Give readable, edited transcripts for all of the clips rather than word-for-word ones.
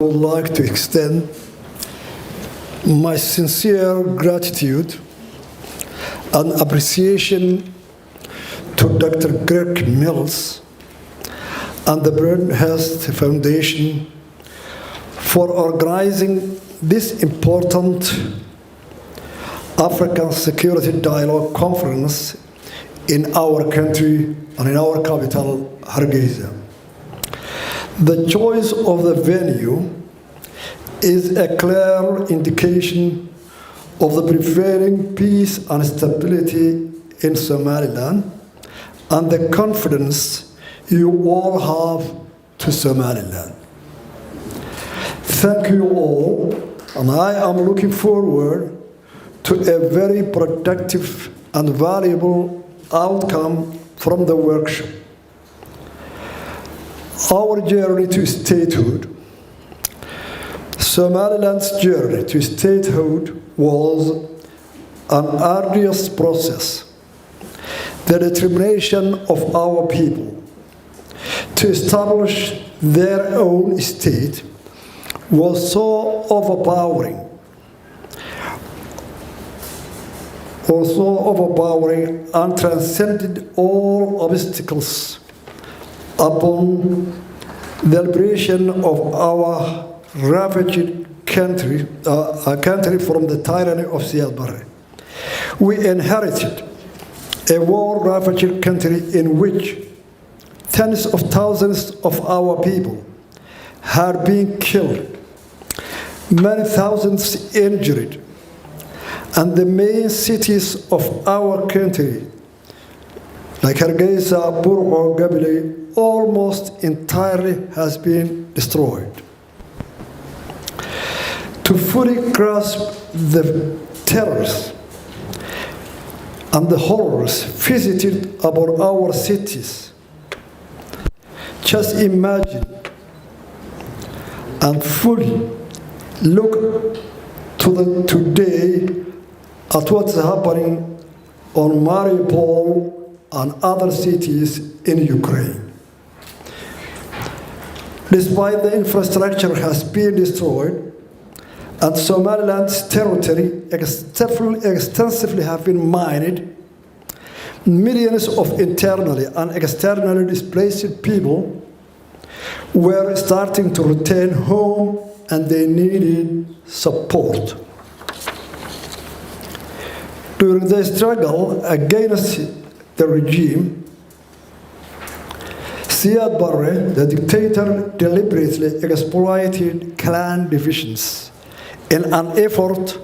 I would like to extend my sincere gratitude and appreciation to Dr. Greg Mills and the Bernhurst Foundation for organizing this important African Security Dialogue Conference in our country and in our capital, Hargeisa. The choice of the venue is a clear indication of the prevailing peace and stability in Somaliland and the confidence you all have to Somaliland. Thank you all, and I am looking forward to a very productive and valuable outcome from the workshop. Our journey to statehood. Somaliland's journey to statehood was an arduous process. The determination of our people to establish their own state was so overpowering, and transcended all obstacles upon the liberation of our ravaged country from the tyranny of Siad Barre. We inherited a war-ravaged country in which tens of thousands of our people had been killed, many thousands injured, and the main cities of our country, like Hargeisa, Burco, Gabile, almost entirely has been destroyed. To fully grasp the terrors and the horrors visited upon our cities, just imagine and fully look today at what's happening on Mariupol and other cities in Ukraine. Despite the infrastructure has been destroyed, and Somaliland's territory extensively have been mined, millions of internally and externally displaced people were starting to return home, and they needed support. During the struggle against the regime, Siad Barre, the dictator, deliberately exploited clan divisions in an effort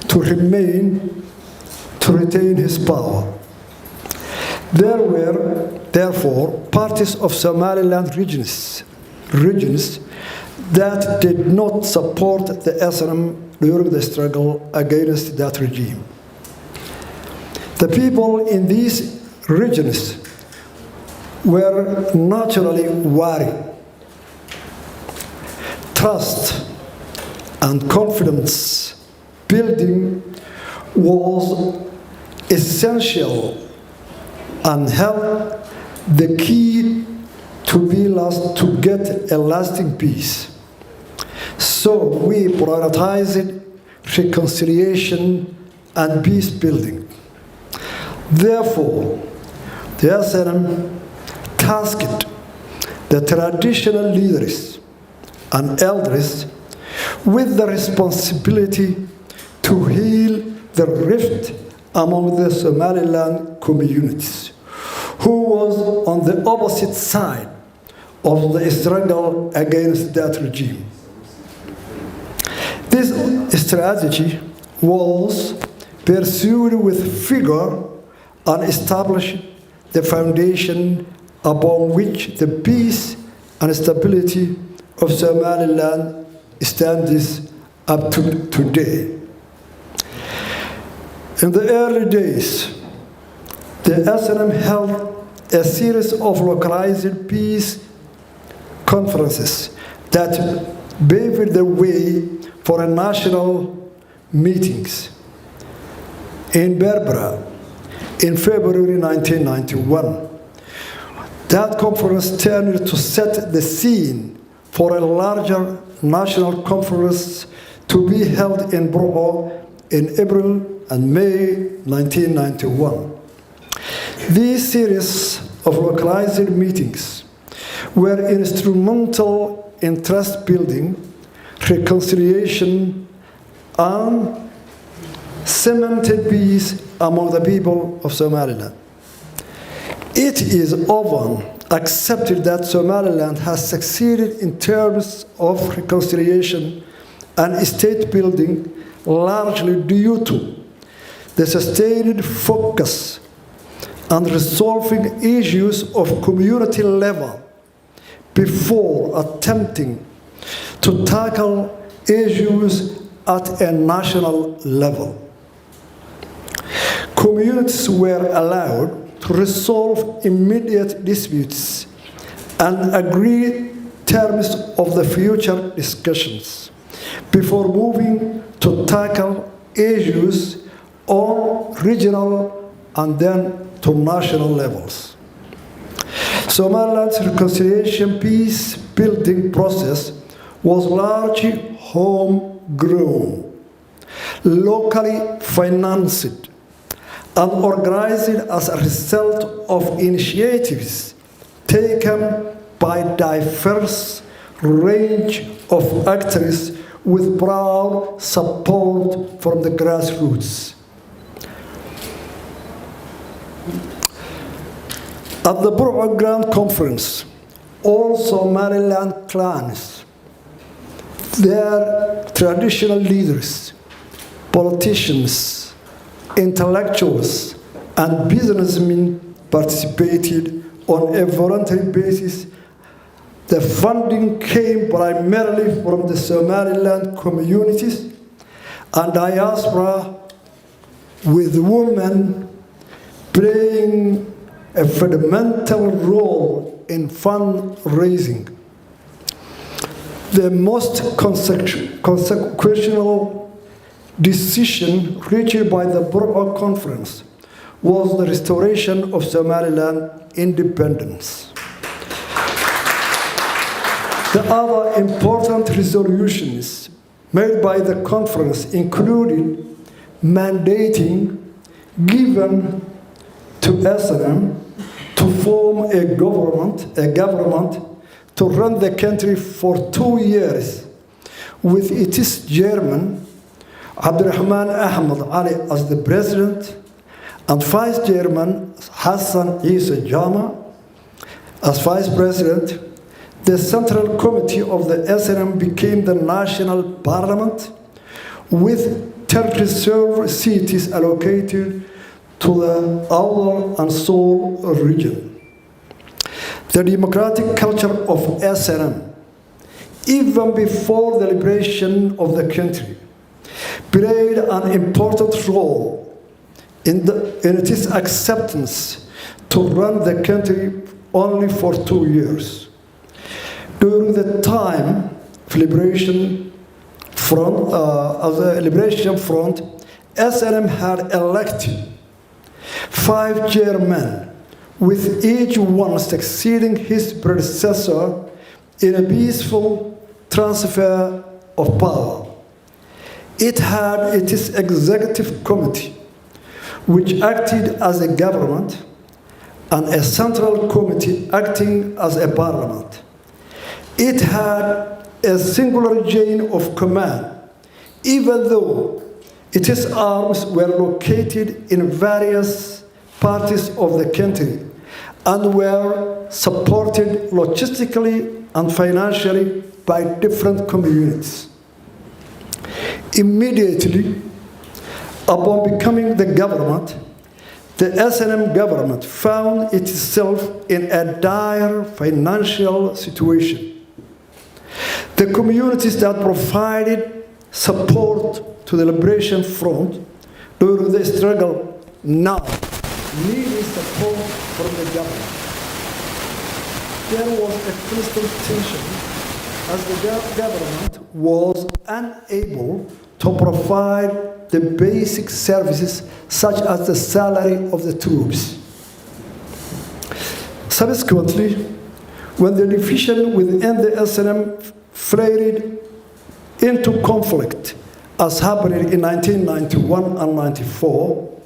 to retain his power. There were, therefore, parties of Somaliland regions that did not support the SNM during the struggle against that regime. The people in these regions were naturally worried. Trust and confidence building was essential and held the key to get a lasting peace. So we prioritized reconciliation and peace building. Therefore, the SNM tasked the traditional leaders and elders with the responsibility to heal the rift among the Somaliland communities, who was on the opposite side of the struggle against that regime. This strategy was pursued with vigor and established the foundation upon which the peace and stability of Somaliland stands up to today. In the early days, the SNM held a series of localized peace conferences that paved the way for a national meetings in Berbera in February 1991. That conference turned to set the scene for a larger National Conference to be held in Burco in April and May 1991. These series of localized meetings were instrumental in trust building, reconciliation, and cemented peace among the people of Somaliland. It is often accepted that Somaliland has succeeded in terms of reconciliation and state building largely due to the sustained focus on resolving issues of community level before attempting to tackle issues at a national level. Communities were allowed to resolve immediate disputes and agree terms of the future discussions before moving to tackle issues on regional and then to national levels. Somaliland's reconciliation peace-building process was largely homegrown, locally financed, and organized as a result of initiatives taken by a diverse range of actors with broad support from the grassroots. At the Burco Grand Conference, all Somaliland clans, their traditional leaders, politicians, intellectuals, and businessmen participated on a voluntary basis. The funding came primarily from the Somaliland communities and diaspora, with women playing a fundamental role in fundraising. The most consequential decision reached by the Burco Conference was the restoration of Somaliland independence. The other important resolutions made by the conference included mandating given to SNM to form a government to run the country for 2 years, with its chairman, Abdurrahman Ahmed Ali, as the president, and vice chairman, Hassan Isa Jama, as vice president. The Central Committee of the SNM became the national parliament, with 30 reserved seats allocated to the Awdal and Sool region. The democratic culture of SNM, even before the liberation of the country, played an important role in its acceptance to run the country only for 2 years. During the time of Liberation Front, SNM had elected 5 chairmen, with each one succeeding his predecessor in a peaceful transfer of power. It had its executive committee, which acted as a government, and a central committee acting as a parliament. It had a singular chain of command, even though its arms were located in various parts of the country and were supported logistically and financially by different communities. Immediately upon becoming the government, the SNM government found itself in a dire financial situation. The communities that provided support to the Liberation Front during the struggle now needed support from the government. There was a constant tension as the government was unable to provide the basic services such as the salary of the troops. Subsequently, when the division within the SNM flared into conflict, as happened in 1991 and 94,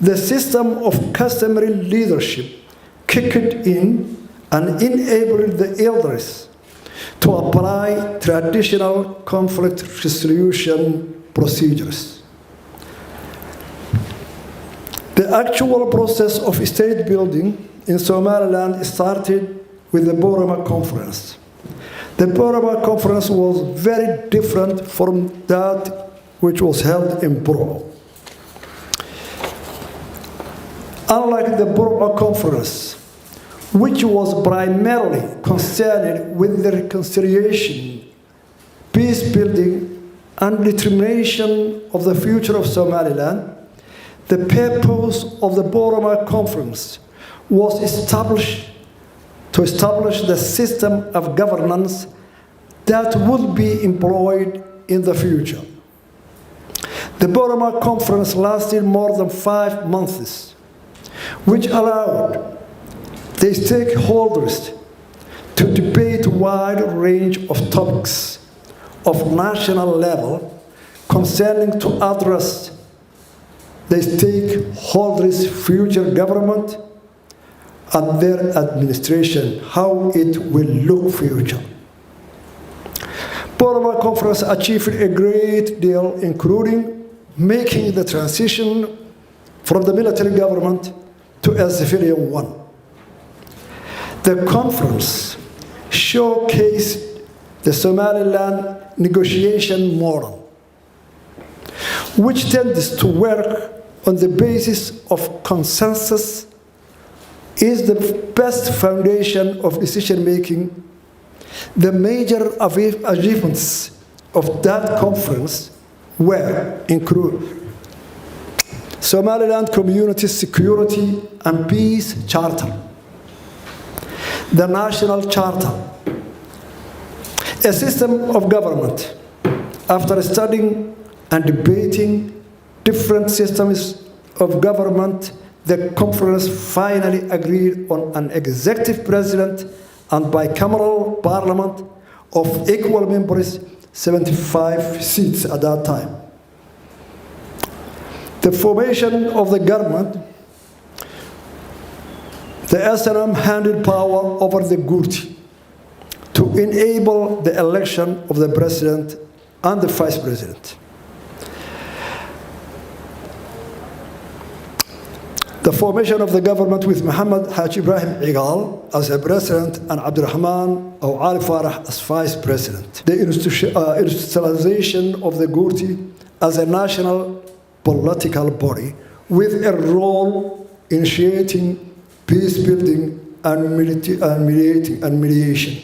the system of customary leadership kicked in and enabled the elders to apply traditional conflict resolution procedures. The actual process of state building in Somaliland started with the Borama Conference. The Borama Conference was very different from that which was held in Burma. Unlike the Burma Conference, which was primarily concerned with the reconciliation, peace building, and determination of the future of Somaliland, the purpose of the Borama Conference was to establish the system of governance that would be employed in the future. The Borama Conference lasted more than 5 months, which allowed the stakeholders to debate a wide range of topics of national level concerning to address the stakeholders' future government and their administration, how it will look future. Borama Conference achieved a great deal, including making the transition from the military government to a civilian one. The conference showcased the Somaliland negotiation model, which tends to work on the basis of consensus, is the best foundation of decision-making. The major achievements of that conference were include Somaliland Community Security and Peace Charter, the National Charter, a system of government. After studying and debating different systems of government, the conference finally agreed on an executive president and bicameral parliament of equal members, 75 seats at that time. The formation of the government, the SNM handed power over the Gurti to enable the election of the president and the vice president. The formation of the government with Muhammad Haji Ibrahim Igal as a president and Abdurrahman or Ali Farah as vice president. The institutionalization of the Gurti as a national political body with a role initiating peace building and mediation.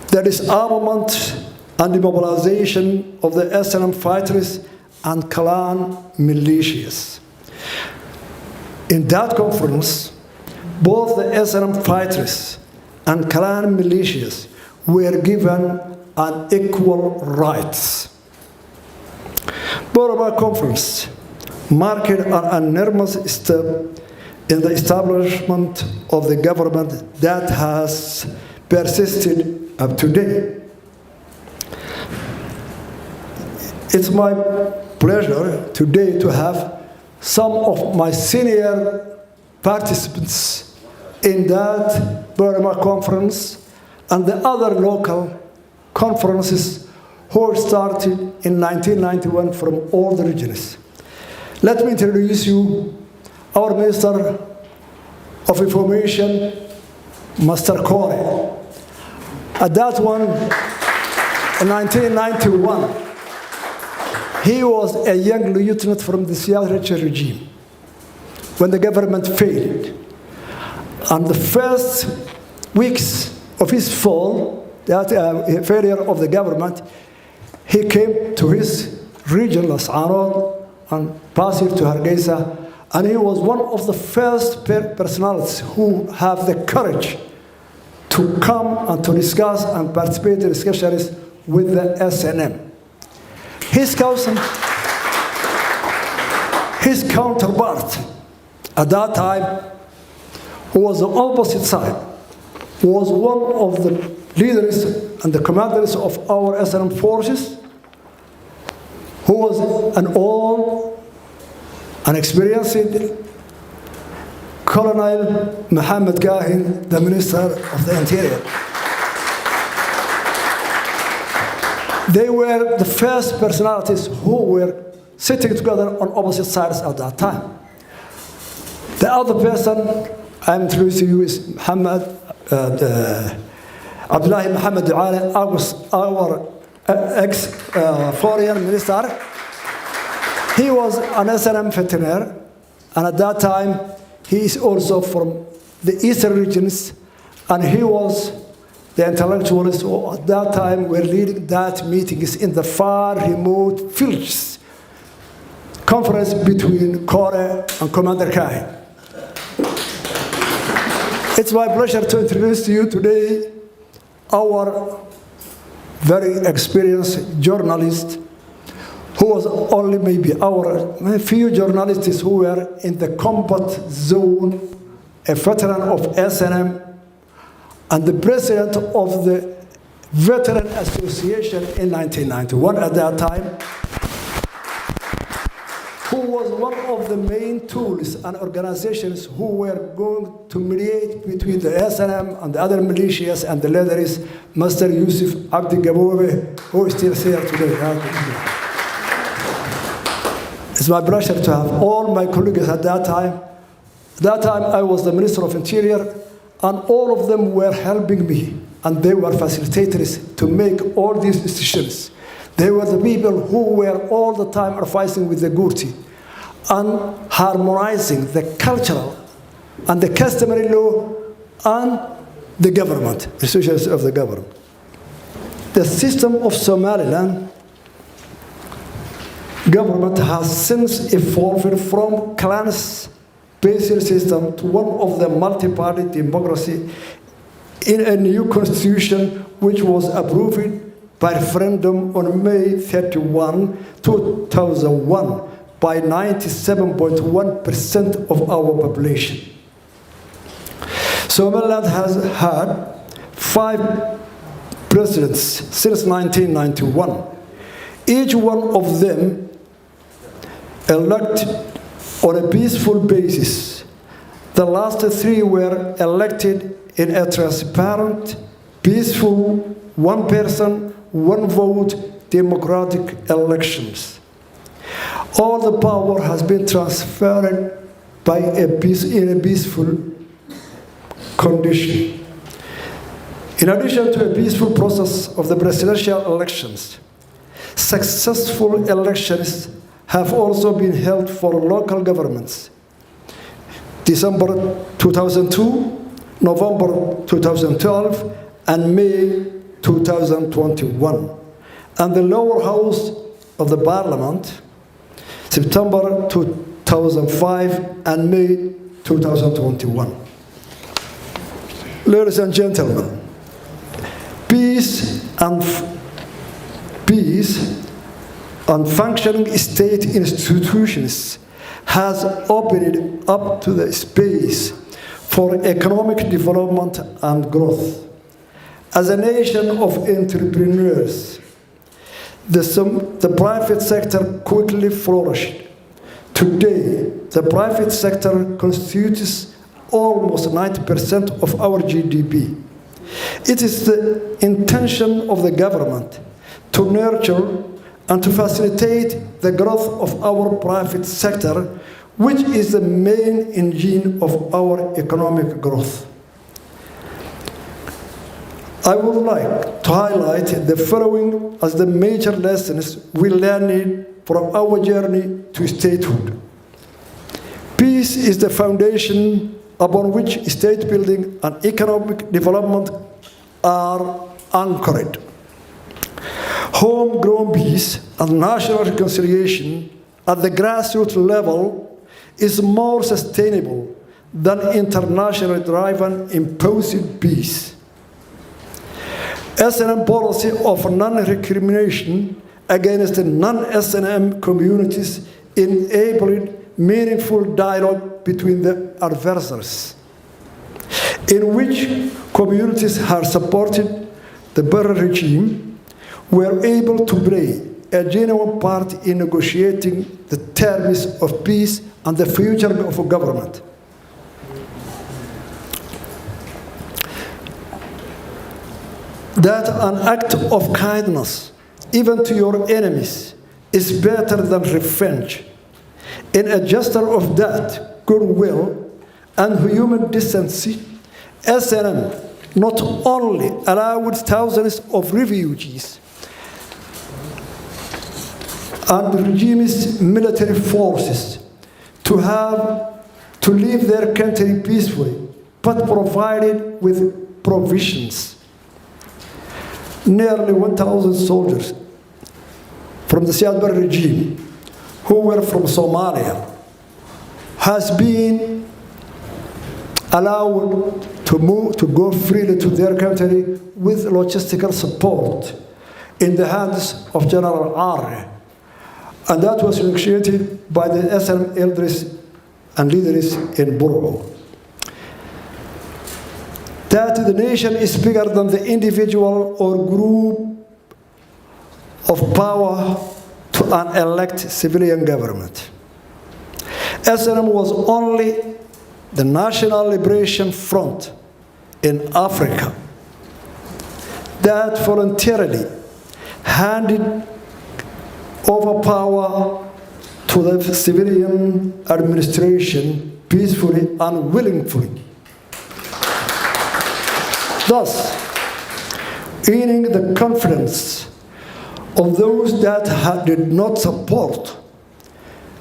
The disarmament and demobilization of the SNM fighters and clan militias. In that conference, both the SNM fighters and clan militias were given unequal rights. Borama Conference marked an enormous step in the establishment of the government that has persisted up to date. It's my pleasure today to have some of my senior participants in that Borama Conference and the other local conferences who started in 1991 from all the regions. Let me introduce you our Minister of Information, Master Kore. At that one, in 1991, he was a young lieutenant from the Siad regime when the government failed. And the first weeks of his fall, that failure of the government, he came to his region, Las Anod, and passed to Hargeisa, and he was one of the first personalities who have the courage to come and to discuss and participate in discussions with the SNM. His counterpart at that time, who was the opposite side, was one of the leaders and the commanders of our SNM forces, who was an old and experienced Colonel Mohammed Kahin, the Minister of the Interior. They were the first personalities who were sitting together on opposite sides at that time. The other person I'm introducing you is Abdullahi Mohammed Duale, our ex-foreign minister. He was an SNM veteran, and at that time, he is also from the eastern regions, and he was the intellectuals who at that time were leading that meetings in the far remote villages. Conference between Kore and Commander Kahin. It's my pleasure to introduce to you today our very experienced journalist, who was only maybe our few journalists who were in the combat zone, a veteran of SNM, and the president of the Veteran Association in 1991 at that time, who was one of the main tools and organizations who were going to mediate between the SNM and the other militias and the leaders, Master Yusuf Abdi Gaboube, who is still here today. It's my pleasure to have all my colleagues at that time. At that time, I was the Minister of Interior, and all of them were helping me, and they were facilitators to make all these decisions. They were the people who were all the time advising with the Gurti and harmonizing the cultural and the customary law and the government, institutions of the government. The system of Somaliland government has since evolved from clans-based system to one of the multi-party democracy in a new constitution which was approved by referendum on May 31, 2001 by 97.1% of our population. Somaliland has had 5 presidents since 1991. Each one of them elected on a peaceful basis. The last 3 were elected in a transparent, peaceful, one person, one vote, democratic elections. All the power has been transferred in a peaceful condition. In addition to a peaceful process of the presidential elections, successful elections have also been held for local governments. December 2002, November 2012, and May 2021. And the lower house of the parliament, September 2005 and May 2021. Ladies and gentlemen, peace and functioning state institutions has opened up to the space for economic development and growth. As a nation of entrepreneurs, the private sector quickly flourished. Today, the private sector constitutes almost 90% of our GDP. It is the intention of the government to nurture and to facilitate the growth of our private sector, which is the main engine of our economic growth. I would like to highlight the following as the major lessons we learned from our journey to statehood. Peace is the foundation upon which state building and economic development are anchored. Homegrown peace and national reconciliation at the grassroots level is more sustainable than internationally driven imposed peace. SNM policy of non-recrimination against the non-SNM communities enabled meaningful dialogue between the adversaries, in which communities are supported the Barre regime were able to play a genuine part in negotiating the terms of peace and the future of a government. That an act of kindness, even to your enemies, is better than revenge. In a gesture of that goodwill and human decency, SNM not only allowed thousands of refugees and the regime's military forces to leave their country peacefully, but provided with provisions. Nearly 1,000 soldiers from the Siad Barre regime who were from Somalia has been allowed to go freely to their country with logistical support in the hands of General Arre. And that was negotiated by the SNM elders and leaders in Burro. That the nation is bigger than the individual or group of power to an elected civilian government. SNM was only the National Liberation Front in Africa that voluntarily handed over power to the civilian administration peacefully and willingly. Thus, earning the confidence of those that did not support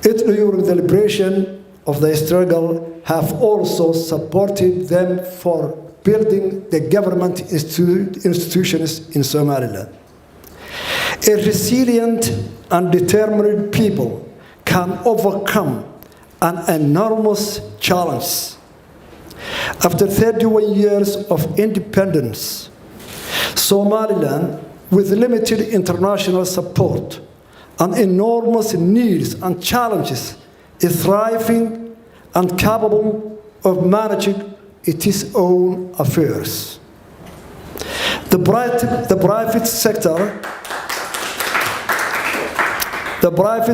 it during the liberation of the struggle have also supported them for building the government institutions in Somaliland. A resilient and determined people can overcome an enormous challenge. After 31 years of independence, Somaliland, with limited international support and enormous needs and challenges, is thriving and capable of managing its own affairs. The private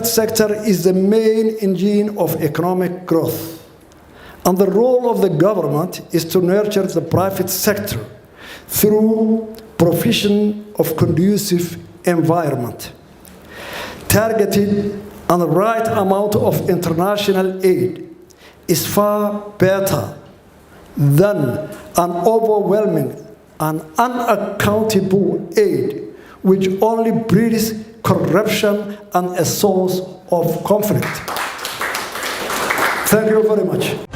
sector is the main engine of economic growth. And the role of the government is to nurture the private sector through provision of conducive environment. Targeted and the right amount of international aid is far better than an overwhelming and unaccountable aid which only breeds corruption and a source of conflict. Thank you very much.